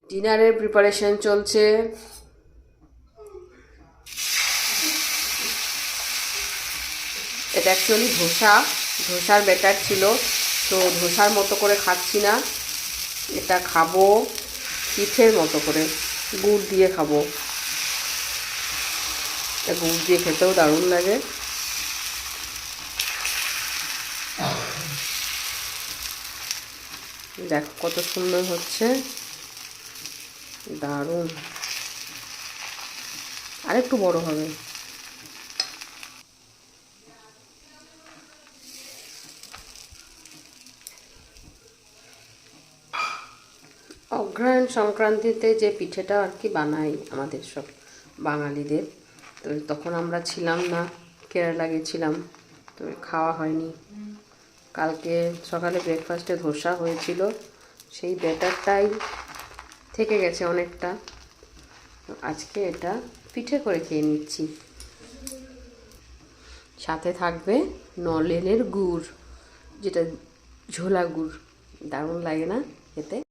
ডিনারের প্রিপারেশন চলছে। এটা অ্যাকচুয়ালি ধোসার ব্যাটার ছিল, তো ধোসার মতো করে খাচ্ছি না, এটা খাবো পিঠের মতো করে, গুড় দিয়ে খাবো। এটা গুড় দিয়ে খেতেও দারুণ লাগে। দেখো কত সুন্দর হচ্ছে, দারুণ। আরেকটু বড় হবে। অগ্রহায়ণ সংক্রান্তিতে যে পিঠেটা আর কি বানাই আমাদের সব বাঙালিদের, তো তখন আমরা ছিলাম না, কেরালা গেছিলাম, তো খাওয়া হয়নি। কালকে সকালে ব্রেকফাস্টে ধোসা হয়েছিল, সেই ব্যাটারটাই থেকে গেছে অনেকটা, আজকে এটা পিঠে করে খেয়ে নিচ্ছি। সাথে থাকবে নলেনের গুড়, যেটা ঝোলা গুড়, দারুণ লাগে না খেতে?